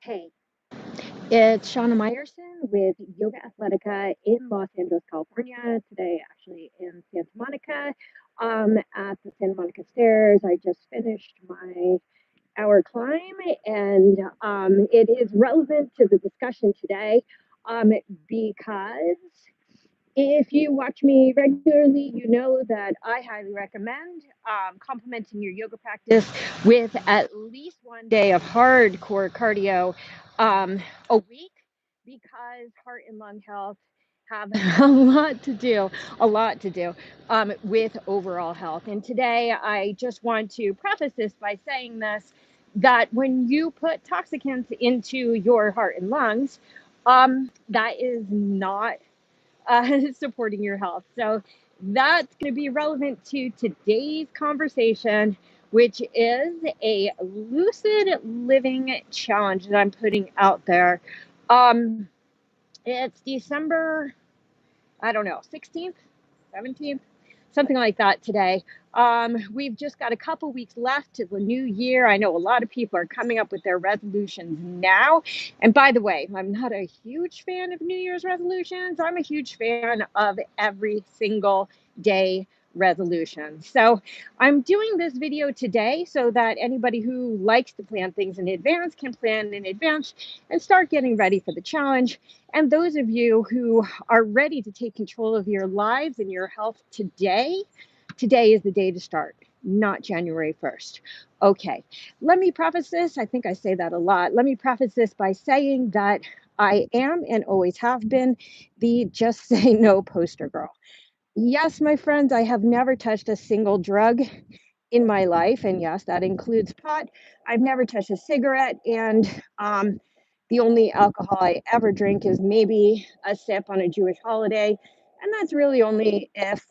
Hey, it's Shana Meyerson with Yoga Athletica in Los Angeles, California. Today, actually in Santa Monica, at the Santa Monica Stairs. I just finished my hour climb, and it is relevant to the discussion today because if you watch me regularly, you know that I highly recommend complementing your yoga practice with at least one day of hardcore cardio a week because heart and lung health have a lot to do with overall health. And today, I just want to preface this by saying this that when you put toxicants into your heart and lungs, that is not supporting your health. So that's going to be relevant to today's conversation, which is a lucid living challenge that I'm putting out there. Um, it's December, I don't know, 16th, 17th, something like that today. We've just got a couple weeks left to the new year. I know a lot of people are coming up with their resolutions now. And by the way, I'm not a huge fan of New Year's resolutions. I'm a huge fan of every single day resolution. So I'm doing this video today so that anybody who likes to plan things in advance can plan in advance and start getting ready for the challenge. And those of you who are ready to take control of your lives and your health today, today is the day to start, not January 1st. Okay, let me preface this. I think I say that a lot. Let me preface this by saying that I am and always have been the just say no poster girl. Yes, my friends, I have never touched a single drug in my life. And yes, that includes pot. I've never touched a cigarette. And the only alcohol I ever drink is maybe a sip on a Jewish holiday. And that's really only if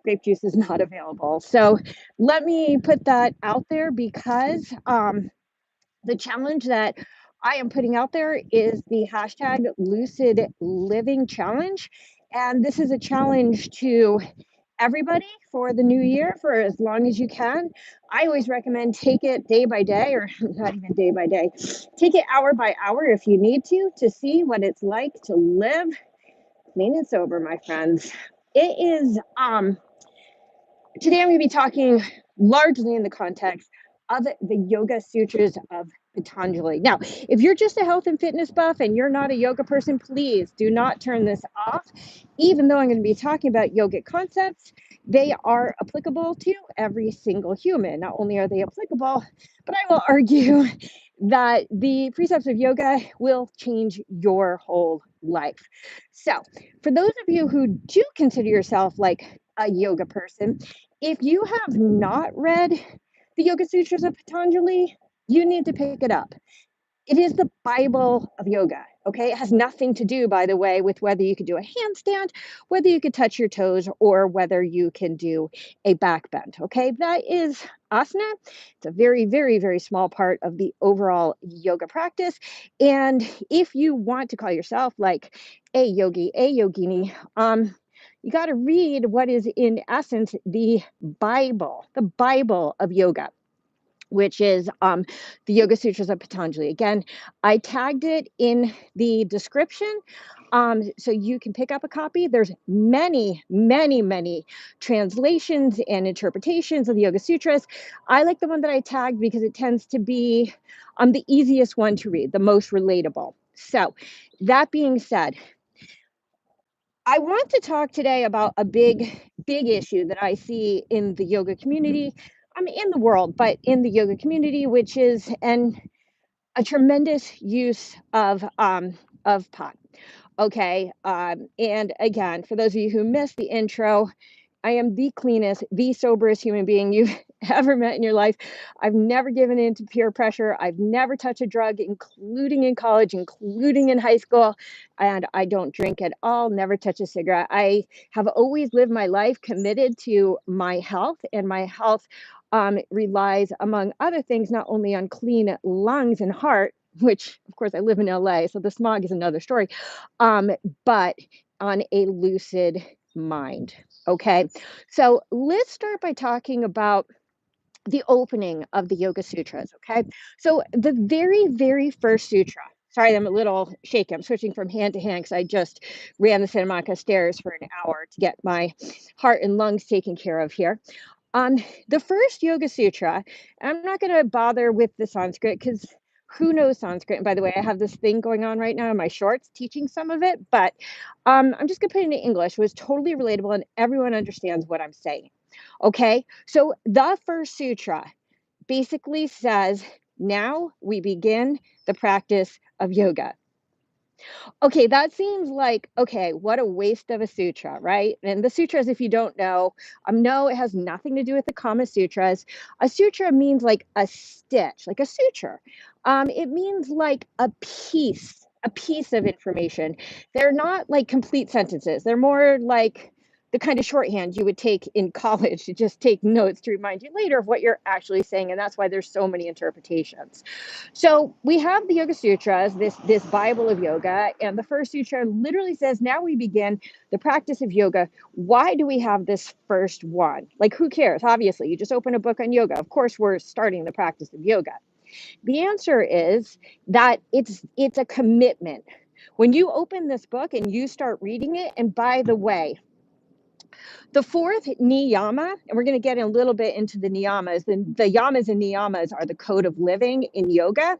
grape juice is not available. So let me put that out there because the challenge that I am putting out there is the hashtag Lucid Living Challenge. And this is a challenge to everybody for the new year for as long as you can. I always recommend take it day by day, or not even day by day, take it hour by hour if you need to see what it's like to live clean and sober, my friends. It is today I'm going to be talking largely in the context of the Yoga Sutras of Patanjali. Now, if you're just a health and fitness buff and you're not a yoga person, please do not turn this off. Even though I'm going to be talking about yogic concepts, they are applicable to every single human. Not only are they applicable, but I will argue that the precepts of yoga will change your whole life. So, for those of you who do consider yourself like a yoga person, if you have not read the Yoga Sutras of Patanjali, you need to pick it up. It is the Bible of yoga, okay? It has nothing to do, by the way, with whether you could do a handstand, whether you could touch your toes, or whether you can do a back bend, okay? That is asana. It's a very, very, very small part of the overall yoga practice. And if you want to call yourself like a yogi, a yogini, you got to read what is in essence the Bible of yoga, which is the Yoga Sutras of Patanjali. Again, I tagged it in the description so you can pick up a copy. There's many, many, many translations and interpretations of the Yoga Sutras. I like the one that I tagged because it tends to be the easiest one to read, the most relatable. So that being said, I want to talk today about a big issue that I see in the yoga community. I mean, in the world, but in the yoga community, which is a tremendous use of pot. Okay, and again, for those of you who missed the intro, I am the cleanest, the soberest human being you've ever met in your life. I've never given in to peer pressure. I've never touched a drug, including in college, including in high school. And I don't drink at all, never touch a cigarette. I have always lived my life committed to my health, and my health relies, among other things, not only on clean lungs and heart, which of course I live in LA, so the smog is another story, but on a lucid mind. Okay, so let's start by talking about the opening of the Yoga Sutras, okay? So the very, very first sutra, sorry, I'm a little shaky. I'm switching from hand to hand because I just ran the Santa Monica stairs for an hour to get my heart and lungs taken care of here. The first Yoga Sutra, I'm not going to bother with the Sanskrit because who knows Sanskrit? And by the way, I have this thing going on right now in my shorts teaching some of it, but I'm just going to put it into English. It was totally relatable and everyone understands what I'm saying. Okay, so the first sutra basically says, now we begin the practice of yoga. Okay, that seems like, okay, what a waste of a sutra, right? And the sutras, if you don't know, no, it has nothing to do with the Kama Sutras. A sutra means like a stitch, like a suture. It means like a piece of information. They're not like complete sentences. They're more like the kind of shorthand you would take in college to just take notes to remind you later of what you're actually saying. And that's why there's so many interpretations. So we have the Yoga Sutras, this Bible of yoga, and the first sutra literally says, now we begin the practice of yoga. Why do we have this first one? Like, who cares? Obviously, you just open a book on yoga. Of course, we're starting the practice of yoga. The answer is that it's a commitment. When you open this book and you start reading it, and by the way, the fourth niyama, and we're going to get a little bit into the niyamas. The yamas and niyamas are the code of living in yoga.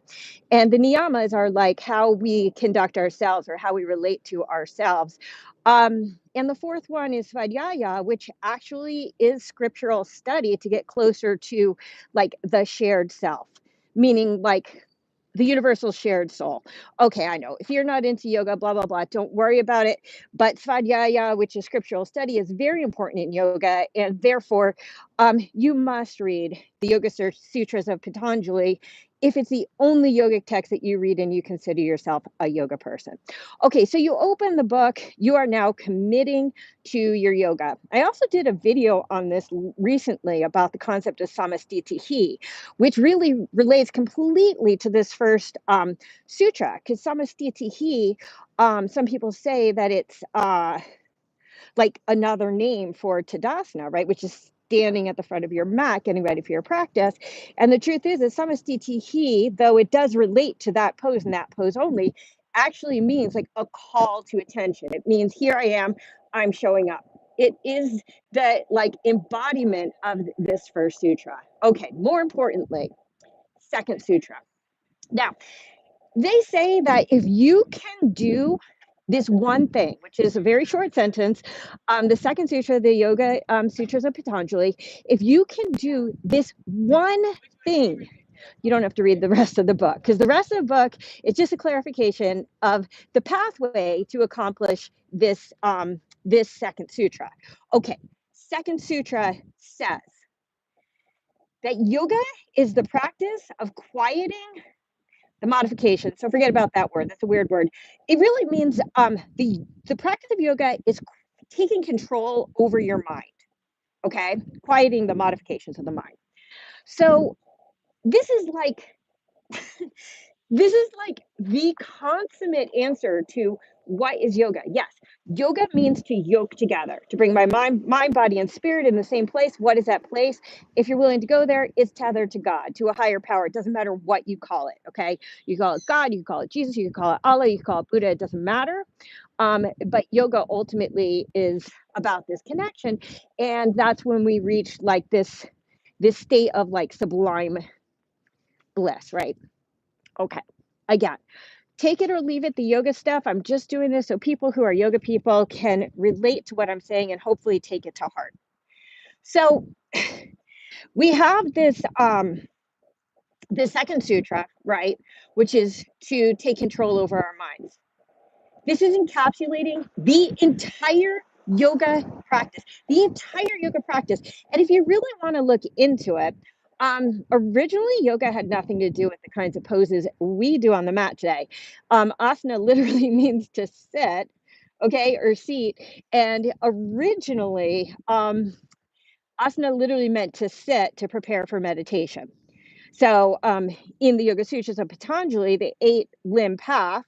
And the niyamas are like how we conduct ourselves or how we relate to ourselves. And the fourth one is svadhyaya, which actually is scriptural study to get closer to like the shared self, meaning like the universal shared soul. Okay, I know if you're not into yoga, blah, blah, blah, don't worry about it. But svadhyaya, which is scriptural study, is very important in yoga. And therefore, you must read the Yoga Sutras of Patanjali if it's the only yogic text that you read and you consider yourself a yoga person. Okay, so you open the book, you are now committing to your yoga. I also did a video on this recently about the concept of samastitihi, which really relates completely to this first sutra, because samastitihi, some people say that it's like another name for Tadasana, right? Which is standing at the front of your mat, getting ready for your practice. And the truth is samastitihi, though it does relate to that pose and that pose only, actually means like a call to attention. It means here I am, I'm showing up. It is the like embodiment of this first sutra. Okay, more importantly, second sutra. Now, they say that if you can do this one thing, which is a very short sentence, the second sutra, the Yoga Sutras of Patanjali, if you can do this one thing, you don't have to read the rest of the book, because the rest of the book is just a clarification of the pathway to accomplish this, this second sutra. Okay, second sutra says that yoga is the practice of quieting the modification. So forget about that word. That's a weird word. It really means the practice of yoga is taking control over your mind. Okay, quieting the modifications of the mind. So this is like this is like the consummate answer to what is yoga. Yes, yoga means to yoke together, to bring my mind, body, and spirit in the same place. What is that place? If you're willing to go there, it's tethered to God, to a higher power. It doesn't matter what you call it, okay? You call it God, you can call it Jesus, you can call it Allah, you can call it Buddha, it doesn't matter. But yoga ultimately is about this connection. And that's when we reach like this state of like sublime bliss, right? Okay, again, take it or leave it, the yoga stuff. I'm just doing this so people who are yoga people can relate to what I'm saying and hopefully take it to heart. So we have this the second sutra, right, which is to take control over our minds. This is encapsulating the entire yoga practice, the entire yoga practice. And if you really want to look into it, originally yoga had nothing to do with the kinds of poses we do on the mat today. Asana literally means to sit, okay, or seat. And originally, asana literally meant to sit to prepare for meditation. So in the Yoga Sutras of Patanjali, the 8-limb path,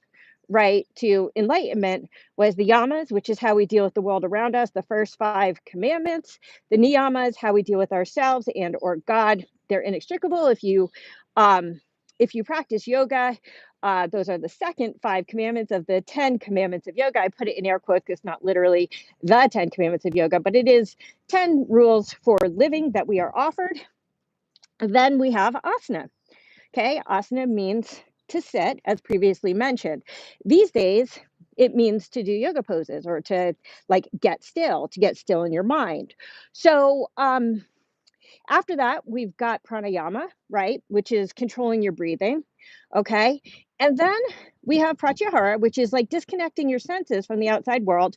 right, to enlightenment was the yamas, which is how we deal with the world around us, the first 5 commandments, the niyamas, how we deal with ourselves and or God, they're inextricable. If you practice yoga, those are the second 5 commandments of the 10 commandments of yoga. I put it in air quotes because it's not literally the 10 commandments of yoga, but it is 10 rules for living that we are offered. Then we have asana. Okay, asana means to sit, as previously mentioned. These days, it means to do yoga poses or to like to get still in your mind. So, after that, we've got pranayama, right, which is controlling your breathing. Okay. And then we have pratyahara, which is like disconnecting your senses from the outside world.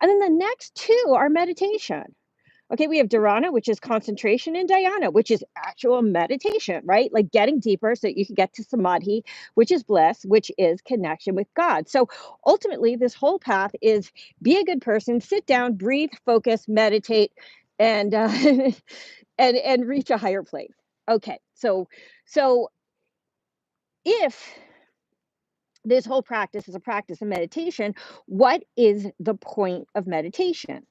And then the next two are meditation. Okay, we have dharana, which is concentration, and dhyana, which is actual meditation, right? Like getting deeper so that you can get to samadhi, which is bliss, which is connection with God. So ultimately, this whole path is be a good person, sit down, breathe, focus, meditate, and and reach a higher place. Okay, so if this whole practice is a practice of meditation, what is the point of meditation?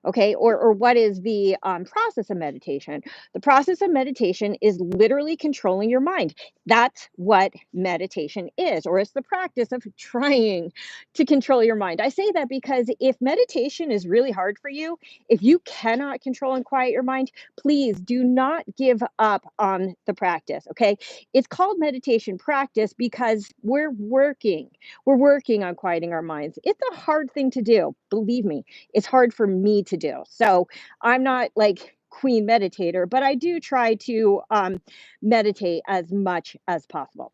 Okay, or what is the process of meditation? The process of meditation is literally controlling your mind. That's what meditation is, or it's the practice of trying to control your mind. I say that because if meditation is really hard for you, if you cannot control and quiet your mind, please do not give up on the practice. Okay, it's called meditation practice because we're working on quieting our minds. It's a hard thing to do, believe me. It's hard for me to do. So I'm not like queen meditator, but I do try to meditate as much as possible.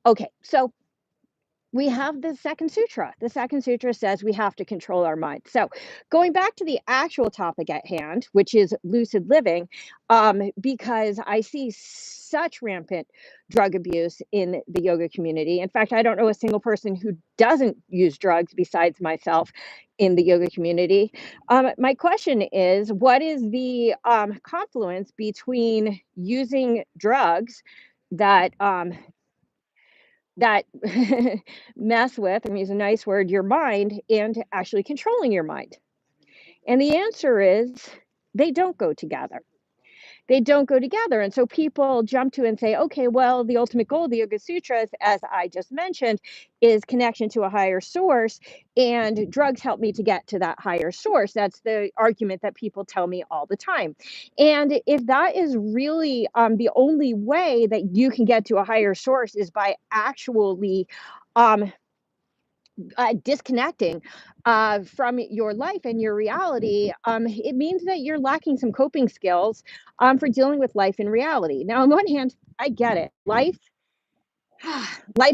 Okay, so we have the second sutra. The second sutra says we have to control our mind. So, going back to the actual topic at hand, which is lucid living, because I see such rampant drug abuse in the yoga community. In fact, I don't know a single person who doesn't use drugs besides myself in the yoga community. My question is what is the confluence between using drugs that that mess with, I'm using a nice word, your mind and actually controlling your mind? And the answer is they don't go together. They don't go together. And so people jump to and say, okay, well, the ultimate goal of the Yoga Sutras, as I just mentioned, is connection to a higher source. And drugs help me to get to that higher source. That's the argument that people tell me all the time. And if that is really the only way that you can get to a higher source is by actually um, disconnecting from your life and your reality, it means that you're lacking some coping skills for dealing with life in reality. Now, on one hand, I get it. Life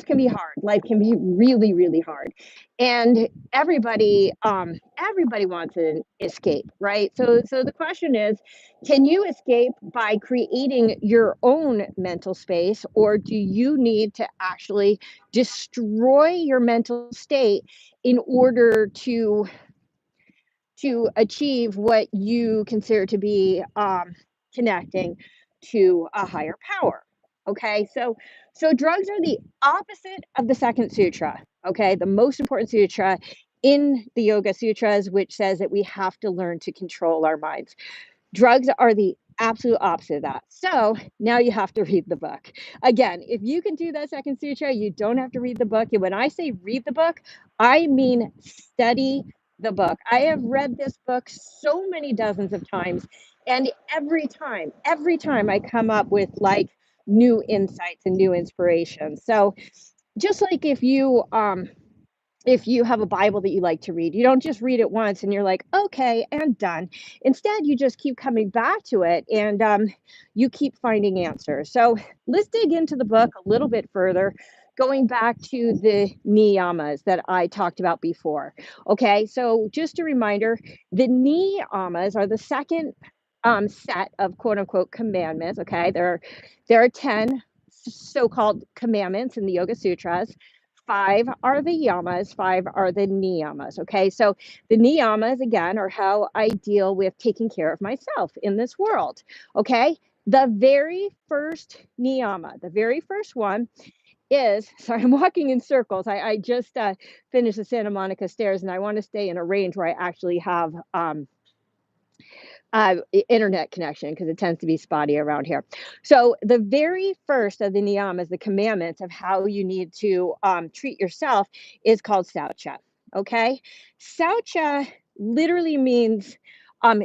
can be hard. Life can be really, really hard, and everybody wants an escape, right? So the question is, can you escape by creating your own mental space, or do you need to actually destroy your mental state in order to achieve what you consider to be connecting to a higher power? Okay, so drugs are the opposite of the second sutra. Okay, the most important sutra in the Yoga Sutras, which says that we have to learn to control our minds. Drugs are the absolute opposite of that. So now you have to read the book. Again, if you can do that second sutra, you don't have to read the book. And when I say read the book, I mean study the book. I have read this book so many dozens of times. And every time I come up with like new insights and new inspiration. So just like if you have a Bible that you like to read, you don't just read it once and you're like, okay, and done. Instead, you just keep coming back to it and you keep finding answers. So let's dig into the book a little bit further, going back to the niyamas that I talked about before. Okay, so just a reminder, the niyamas are the second set of quote unquote commandments. Okay, there are 10 so-called commandments in the Yoga Sutras. Five are the yamas, five are the niyamas. Okay, so the niyamas, again, are how I deal with taking care of myself in this world. Okay, the very first niyama, the very first one is sorry, I'm walking in circles. I just finished the Santa Monica stairs and I want to stay in a range where I actually have Internet connection because it tends to be spotty around here. So the very first of the niyamas, the commandments of how you need to treat yourself, is called Saucha. Okay, Saucha literally means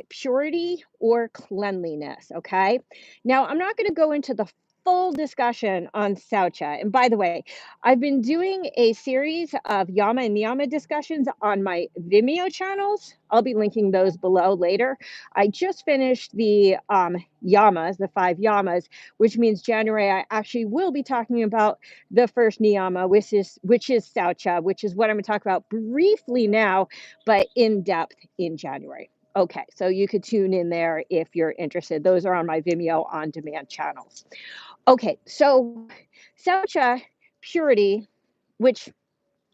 purity or cleanliness. Okay, now I'm not going to go into the full discussion on Saucha. And by the way, I've been doing a series of yama and niyama discussions on my Vimeo channels. I'll be linking those below later. I just finished the yamas, the 5 yamas, which means January I actually will be talking about the first niyama, which is Saucha, which is what I'm going to talk about briefly now, but in depth in January. Okay, so you could tune in there if you're interested. Those are on my Vimeo on demand channels. Okay, so Saucha, purity, which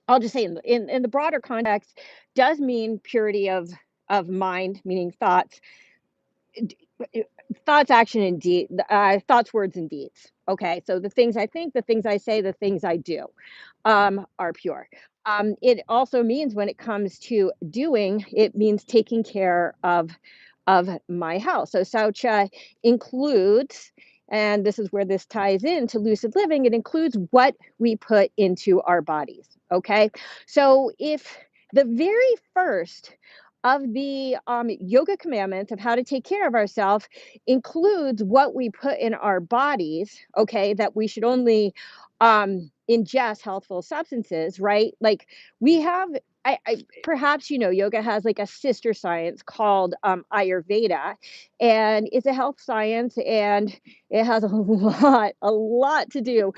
I'll just say in the broader context, does mean purity of mind, meaning thoughts, thoughts, action, and deed, thoughts, words, and deeds. Okay, so the things I think, the things I say, the things I do, are pure. It also means when it comes to doing, it means taking care of my house. So Saucha includes, and this is where this ties into lucid living, it includes what we put into our bodies. Okay. So if the very first of the yoga commandments of how to take care of ourselves includes what we put in our bodies, okay, that we should only ingest healthful substances, right? Like we have perhaps yoga has like a sister science called Ayurveda, and it's a health science, and it has a lot to do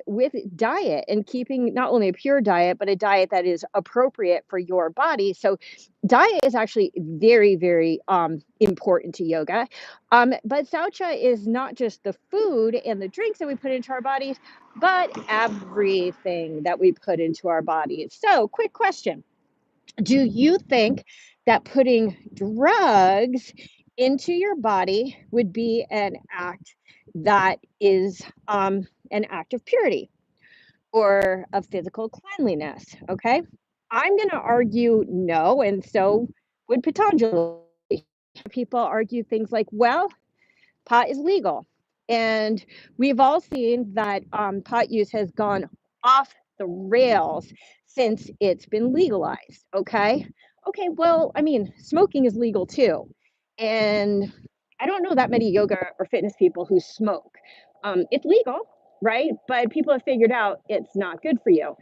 with diet and keeping not only a pure diet but a diet that is appropriate for your body. So diet is actually very, very important to yoga. But Saucha is not just the food and the drinks that we put into our bodies, but everything that we put into our bodies. So, quick question. Do you think that putting drugs into your body would be an act that is an act of purity or of physical cleanliness? Okay. I'm going to argue no, and so would Patanjali. People argue things like, well, pot is legal. And we've all seen that pot use has gone off the rails since it's been legalized. Okay. Okay. Well, I mean, smoking is legal too. And I don't know that many yoga or fitness people who smoke. It's legal, right? But people have figured out it's not good for you.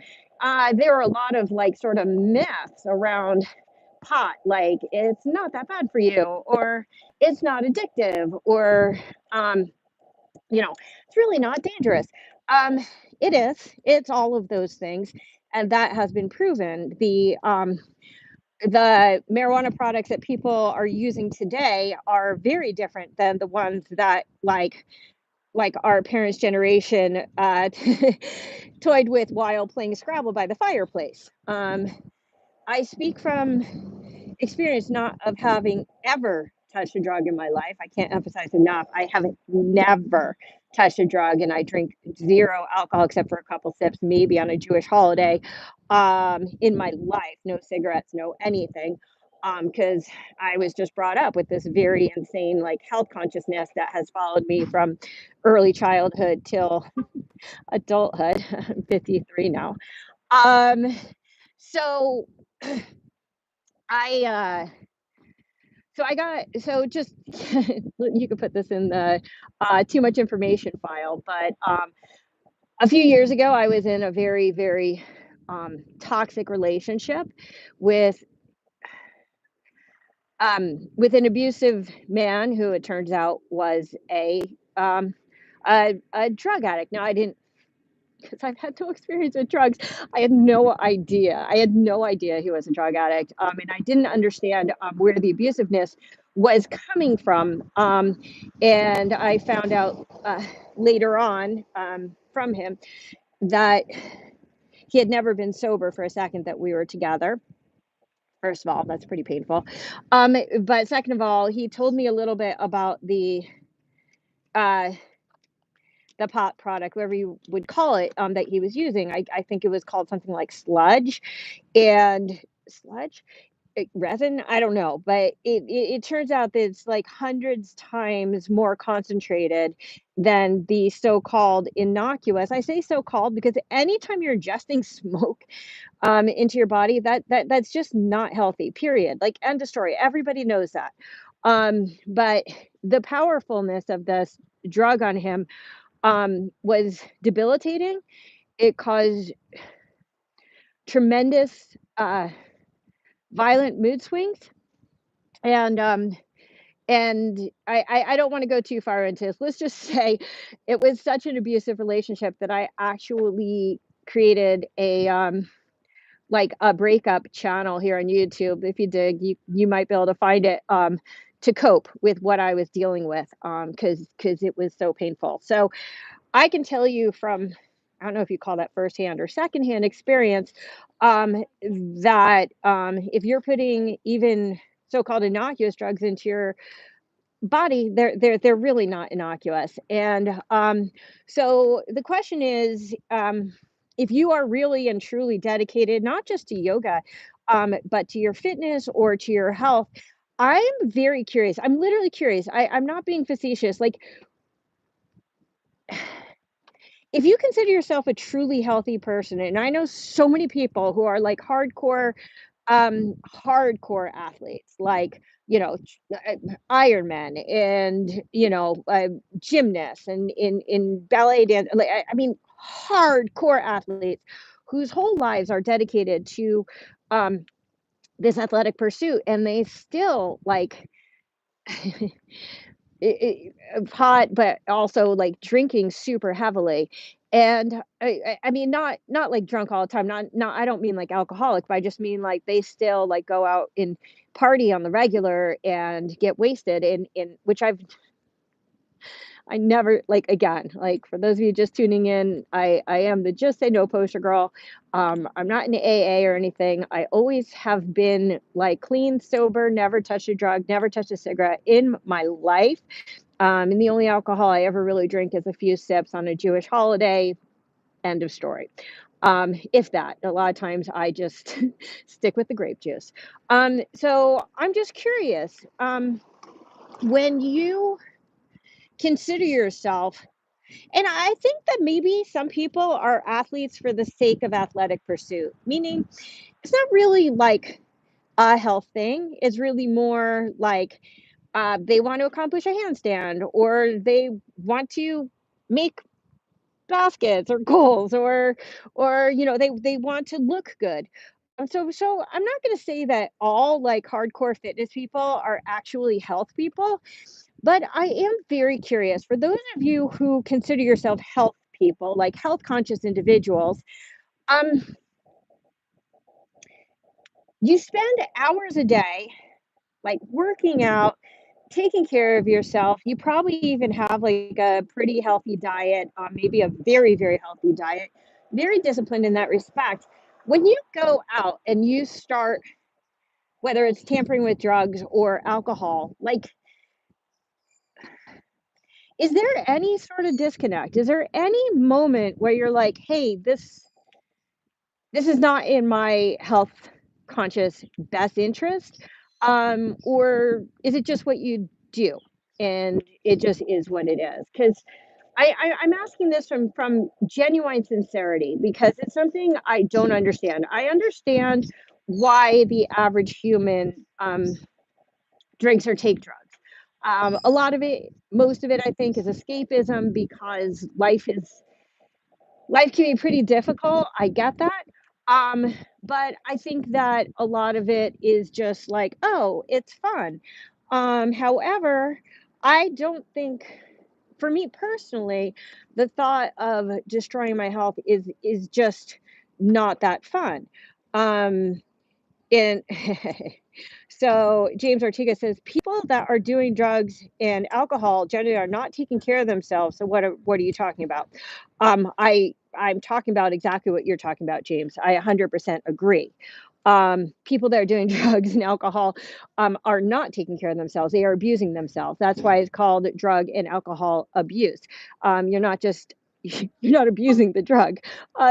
There are a lot of like sort of myths around pot, like it's not that bad for you, or it's not addictive, or um, it's really not dangerous. Um, it is. It's all of those things, and that has been proven. The marijuana products that people are using today are very different than the ones that like our parents' generation toyed with while playing Scrabble by the fireplace. I speak from experience, not of having ever touched a drug in my life. I can't emphasize enough. I have never touched a drug, and I drink zero alcohol except for a couple sips, maybe on a Jewish holiday, in my life. No cigarettes, no anything. Because I was just brought up with this very insane like health consciousness that has followed me from early childhood till adulthood. I'm 53 now. Um, so I just you could put this in the too much information file, but a few years ago I was in a very, very toxic relationship with with an abusive man who it turns out was um, a drug addict. Now I didn't, because I've had no experience with drugs. I had no idea. I had no idea he was a drug addict, and I didn't understand where the abusiveness was coming from. And I found out later on from him that he had never been sober for a second that we were together. First of all, that's pretty painful. But second of all, he told me a little bit about uh, the pot product, whatever you would call it, that he was using. I think it was called something like sludge and sludge. resin, I don't know, but it turns out that it's like hundreds times more concentrated than the so-called innocuous. I say so-called because anytime you're ingesting smoke into your body, that's just not healthy, period. Like, end of story. Everybody knows that. But the powerfulness of this drug on him was debilitating. It caused tremendous violent mood swings, and I don't want to go too far into this. Let's just say it was such an abusive relationship that I actually created a like a breakup channel here on YouTube. If you dig, you might be able to find it to cope with what I was dealing with because it was so painful. So I can tell you from, I don't know if you call that firsthand or secondhand experience, that if you're putting even so-called innocuous drugs into your body, they're really not innocuous. And so the question is, if you are really and truly dedicated, not just to yoga, but to your fitness or to your health, I'm very curious. I'm literally curious. I'm not being facetious. Like, if you consider yourself a truly healthy person, and I know so many people who are like hardcore athletes, like, Ironmen and, gymnasts and in ballet dance, like, I mean, hardcore athletes whose whole lives are dedicated to um, this athletic pursuit, and they still like pot, but also, like, drinking super heavily, and I mean, not, like, drunk all the time, not I don't mean, like, alcoholic, but I just mean, like, they still, like, go out and party on the regular and get wasted, in which I never like, again, like, for those of you just tuning in, I am the Just Say No poster girl. I'm not in AA or anything. I always have been, like, clean, sober, never touched a drug, never touched a cigarette in my life. And the only alcohol I ever really drink is a few sips on a Jewish holiday. End of story. If that, a lot of times I just stick with the grape juice. So I'm just curious, when you consider yourself, and I think that maybe some people are athletes for the sake of athletic pursuit, meaning it's not really like a health thing. It's really more like they want to accomplish a handstand, or they want to make baskets or goals, or they want to look good. So I'm not going to say that all like hardcore fitness people are actually health people, but I am very curious for those of you who consider yourself health people, like health conscious individuals. Um, you spend hours a day like working out, taking care of yourself. You probably even have like a pretty healthy diet, maybe a very, very healthy diet, very disciplined in that respect. When you go out and you start, whether it's tampering with drugs or alcohol, like, is there any sort of disconnect? Is there any moment where you're like, hey, this is not in my health conscious best interest? Or is it just what you do and it just is what it is? Because I'm asking this from genuine sincerity because it's something I don't understand. I understand why the average human drinks or take drugs. A lot of it, most of it, I think, is escapism because life can be pretty difficult. I get that. Um, but I think that a lot of it is just like, oh, it's fun. However, I don't think, for me personally, the thought of destroying my health is just not that fun. And so James Ortega says people that are doing drugs and alcohol generally are not taking care of themselves. So what are you talking about? I'm talking about exactly what you're talking about, James. I 100% agree. People that are doing drugs and alcohol are not taking care of themselves. They are abusing themselves. That's why it's called drug and alcohol abuse. You're not just you're not abusing the drug.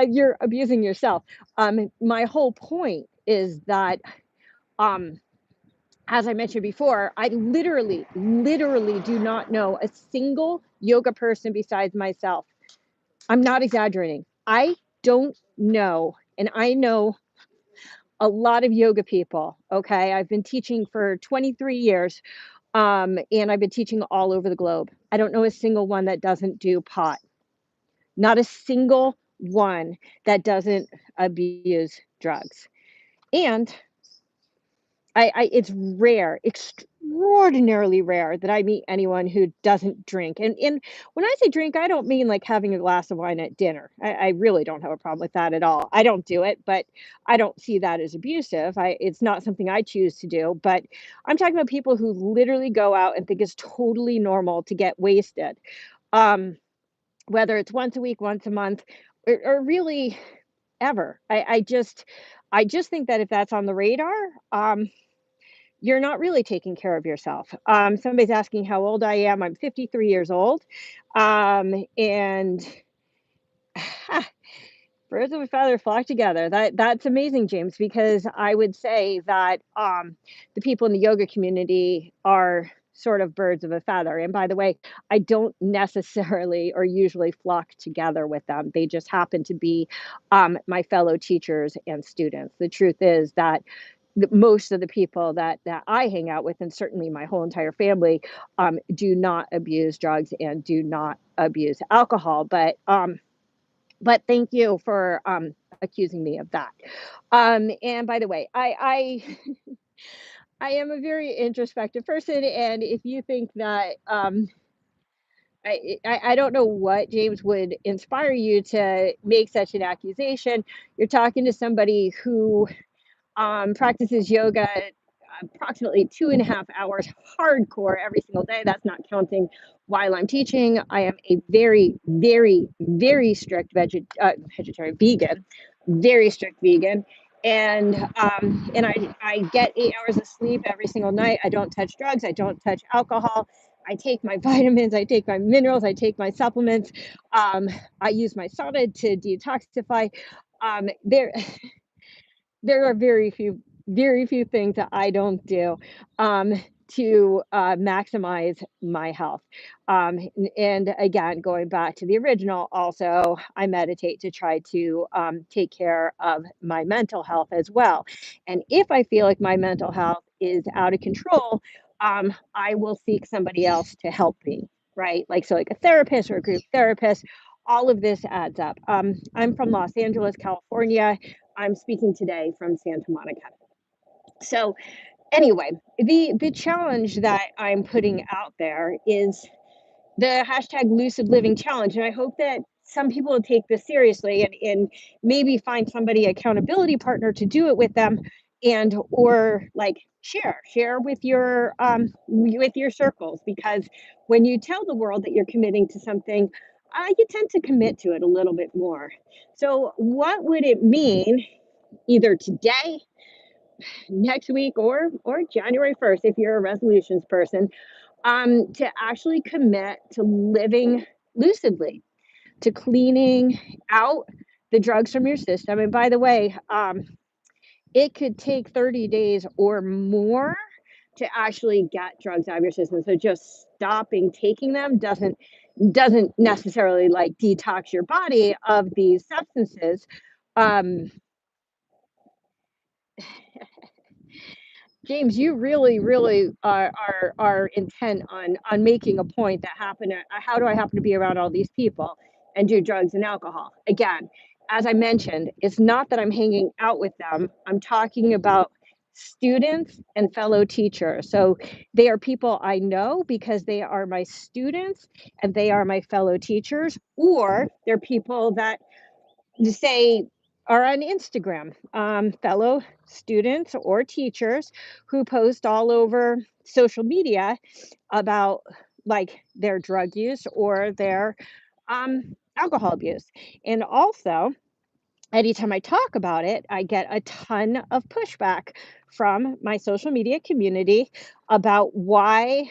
You're abusing yourself. My whole point is that Um, as I mentioned before, I literally, literally do not know a single yoga person besides myself. I'm not exaggerating. I don't know, and I know a lot of yoga people. Okay. I've been teaching for 23 years, and I've been teaching all over the globe. I don't know a single one that doesn't do pot, not a single one that doesn't abuse drugs. And it's rare, extraordinarily rare that I meet anyone who doesn't drink. And when I say drink, I don't mean like having a glass of wine at dinner. I really don't have a problem with that at all. I don't do it, but I don't see that as abusive. It's not something I choose to do. But I'm talking about people who literally go out and think it's totally normal to get wasted. Um, whether it's once a week, once a month, or really ever. I just think that if that's on the radar, you're not really taking care of yourself. Somebody's asking how old I am. I'm 53 years old. And birds of a feather flock together. That's amazing, James, because I would say that the people in the yoga community are sort of birds of a feather. And by the way, I don't necessarily or usually flock together with them. They just happen to be my fellow teachers and students. The truth is that most of the people that I hang out with, and certainly my whole entire family, do not abuse drugs and do not abuse alcohol. But thank you for accusing me of that. And by the way, I am a very introspective person, and if you think that I don't know what James would inspire you to make such an accusation. You're talking to somebody who practices yoga approximately 2.5 hours hardcore every single day. That's not counting while I'm teaching. I am a very, very, very strict vegetarian vegan, very strict vegan. And I get 8 hours of sleep every single night. I don't touch drugs. I don't touch alcohol. I take my vitamins. I take my minerals. I take my supplements. Um, I use my sauna to detoxify. There, there are very few things that I don't do um, to maximize my health. And again, going back to the original, also, I meditate to try to take care of my mental health as well. And if I feel like my mental health is out of control, I will seek somebody else to help me, right? Like, so, like a therapist or a group therapist. All of this adds up. I'm from Los Angeles, California. I'm speaking today from Santa Monica. So anyway, the challenge that I'm putting out there is the hashtag Lucid Living Challenge, and I hope that some people will take this seriously and maybe find somebody accountability partner to do it with them, and or like share with your circles, because when you tell the world that you're committing to something, you tend to commit to it a little bit more. So what would it mean either today, next week, or January 1st, if you're a resolutions person, to actually commit to living lucidly, to cleaning out the drugs from your system? And by the way, it could take 30 days or more to actually get drugs out of your system. So just stopping taking them doesn't necessarily like detox your body of these substances. Um, James, you really, really are intent on making a point that how do I happen to be around all these people and do drugs and alcohol? Again, as I mentioned, it's not that I'm hanging out with them. I'm talking about students and fellow teachers. So they are people I know because they are my students and they are my fellow teachers, or they're people that say are on Instagram, fellow students or teachers who post all over social media about like their drug use or their alcohol abuse. And also, anytime I talk about it, I get a ton of pushback from my social media community about why,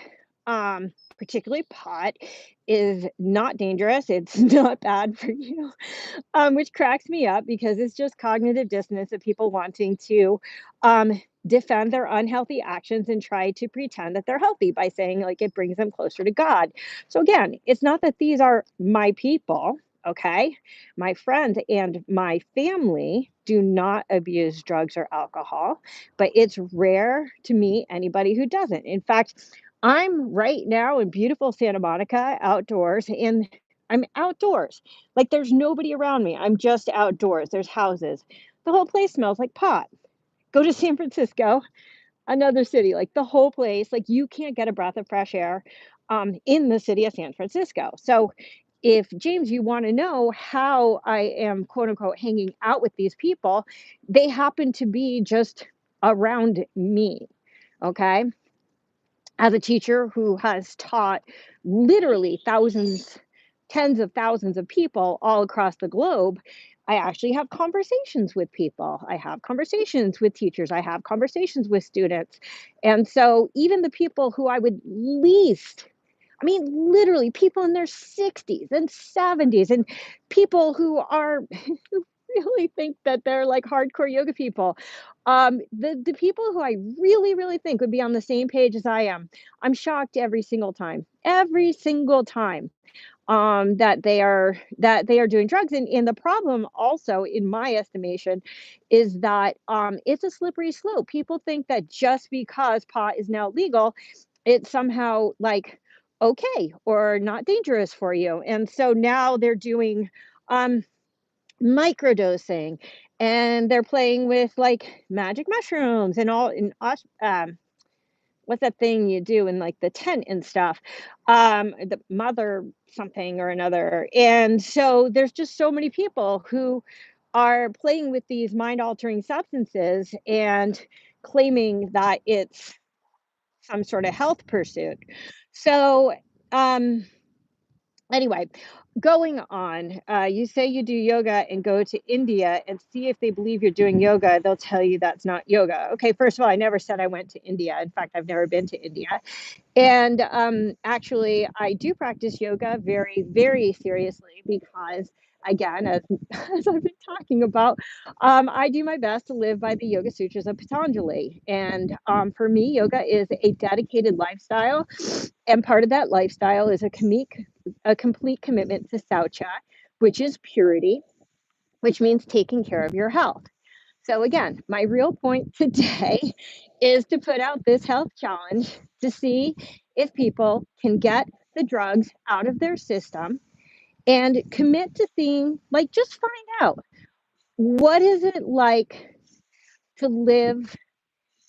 particularly pot, is not dangerous. It's not bad for you, which cracks me up because it's just cognitive dissonance of people wanting to defend their unhealthy actions and try to pretend that they're healthy by saying like it brings them closer to God. So again, it's not that these are my people. Okay. My friends and my family do not abuse drugs or alcohol, but it's rare to meet anybody who doesn't. In fact, I'm right now in beautiful Santa Monica outdoors, and I'm outdoors. Like there's nobody around me. I'm just outdoors. There's houses. The whole place smells like pot. Go to San Francisco, another city, like the whole place, like you can't get a breath of fresh air in the city of San Francisco. So if James, you want to know how I am quote unquote hanging out with these people, they happen to be just around me. Okay. As a teacher who has taught literally thousands, tens of thousands of people all across the globe, I actually have conversations with people. I have conversations with teachers. I have conversations with students. And so, even the people who I would least, I mean, literally people in their 60s and 70s, and people who are who really think that they're like hardcore yoga people. The people who I really, really think would be on the same page as I am, I'm shocked every single time that they are doing drugs. And the problem also, in my estimation, is that it's a slippery slope. People think that just because pot is now legal, it's somehow like okay or not dangerous for you. And so now they're doing um microdosing, and they're playing with like magic mushrooms and all in what's that thing you do in like the tent and stuff, the mother something or another. And so there's just so many people who are playing with these mind altering substances and claiming that it's some sort of health pursuit. So um anyway, going on, you say you do yoga and go to India and see if they believe you're doing yoga. They'll tell you that's not yoga. Okay, first of all, I never said I went to India. In fact, I've never been to India. And actually, I do practice yoga very, very seriously because, again, as I've been talking about, I do my best to live by the Yoga Sutras of Patanjali. And for me, yoga is a dedicated lifestyle. And part of that lifestyle is a complete commitment to Saucha, which is purity, which means taking care of your health. So, again, my real point today is to put out this health challenge to see if people can get the drugs out of their system and commit to seeing, like, just find out what is it like to live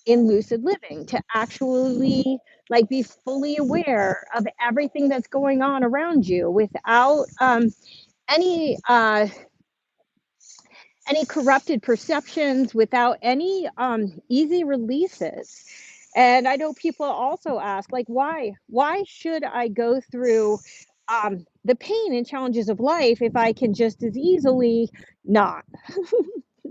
in lucid living, to actually like be fully aware of everything that's going on around you without any any corrupted perceptions, without any easy releases. And I know people also ask, like, why should I go through the pain and challenges of life if I can just as easily not?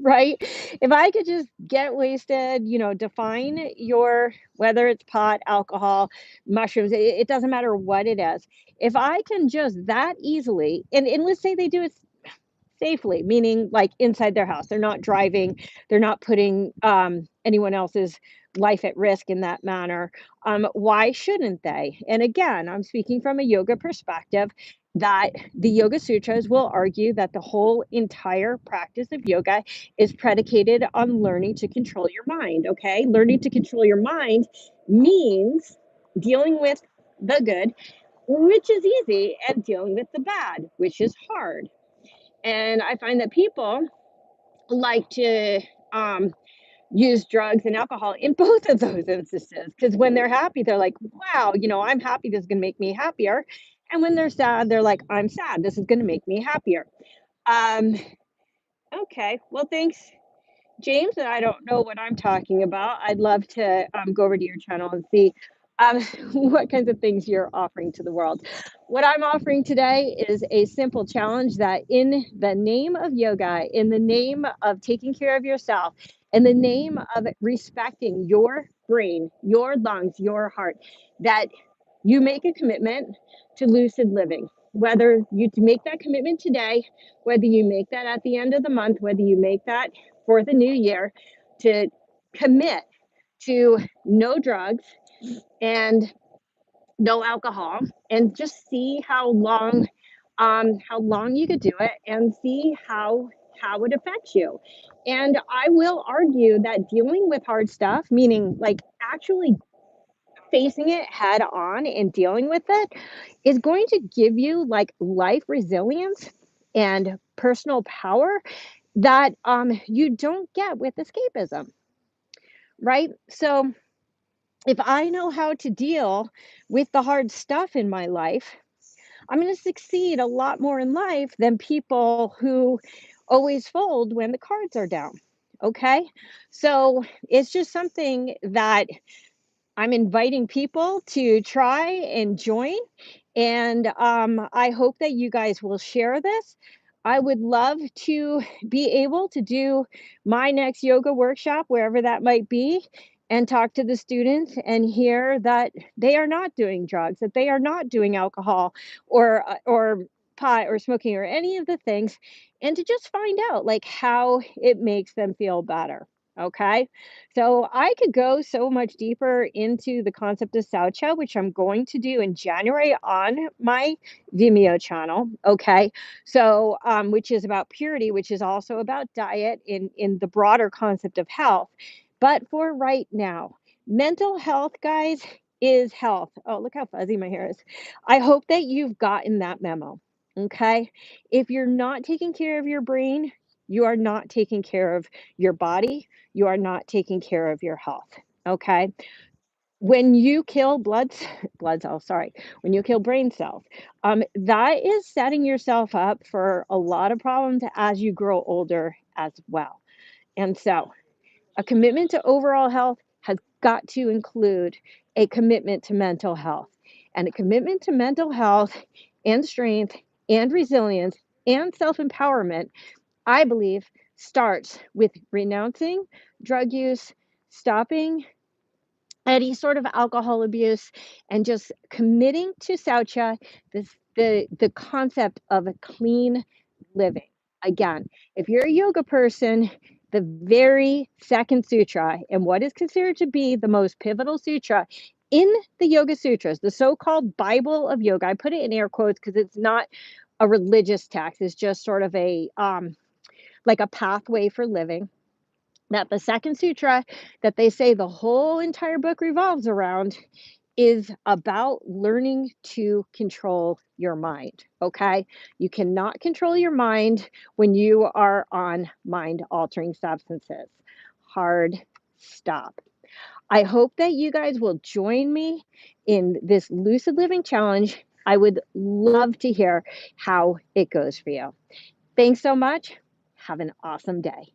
Right? If I could just get wasted, define your, whether it's pot, alcohol, mushrooms, it doesn't matter what it is. If I can just that easily, and let's say they do it safely, meaning like inside their house. They're not driving, they're not putting anyone else's life at risk in that manner. Why shouldn't they? And again, I'm speaking from a yoga perspective that the Yoga Sutras will argue that the whole entire practice of yoga is predicated on learning to control your mind. Okay. Learning to control your mind means dealing with the good, which is easy, and dealing with the bad, which is hard. And I find that people like to use drugs and alcohol in both of those instances because when they're happy, they're like, wow, I'm happy. This is going to make me happier. And when they're sad, they're like, I'm sad. This is going to make me happier. Um, okay. Well, thanks, James, and I don't know what I'm talking about. I'd love to go over to your channel and see um, what kinds of things you're offering to the world. What I'm offering today is a simple challenge that, in the name of yoga, in the name of taking care of yourself, in the name of respecting your brain, your lungs, your heart, that you make a commitment to lucid living. Whether you make that commitment today, whether you make that at the end of the month, whether you make that for the new year, to commit to no drugs and no alcohol, and just see how long you could do it, and see how it affects you. And I will argue that dealing with hard stuff, meaning like actually facing it head on and dealing with it, is going to give you like life resilience and personal power that you don't get with escapism, right? So if I know how to deal with the hard stuff in my life, I'm going to succeed a lot more in life than people who always fold when the cards are down. Okay. So it's just something that I'm inviting people to try and join. And I hope that you guys will share this. I would love to be able to do my next yoga workshop, wherever that might be, and talk to the students and hear that they are not doing drugs, that they are not doing alcohol or pot or smoking or any of the things, and to just find out like how it makes them feel better. Okay. So I could go so much deeper into the concept of Saucha, which I'm going to do in January on my Vimeo channel. Okay. So, which is about purity, which is also about diet in the broader concept of health. But for right now, mental health, guys, is health. Oh, look how fuzzy my hair is. I hope that you've gotten that memo. Okay. If you're not taking care of your brain, you are not taking care of your body, you are not taking care of your health. Okay. When you kill blood cells, sorry, when you kill brain cells, that is setting yourself up for a lot of problems as you grow older as well. And so, a commitment to overall health has got to include a commitment to mental health. And a commitment to mental health and strength and resilience and self empowerment, I believe, starts with renouncing drug use, stopping any sort of alcohol abuse, and just committing to Saucha, the concept of a clean living. Again, if you're a yoga person, the very second sutra, and what is considered to be the most pivotal sutra in the Yoga Sutras, the so-called Bible of yoga, I put it in air quotes because it's not a religious text, it's just sort of a like a pathway for living, that the second sutra that they say the whole entire book revolves around is about learning to control your mind. Okay. You cannot control your mind when you are on mind altering substances. Hard stop. I hope that you guys will join me in this lucid living challenge. I would love to hear how it goes for you. Thanks so much. Have an awesome day.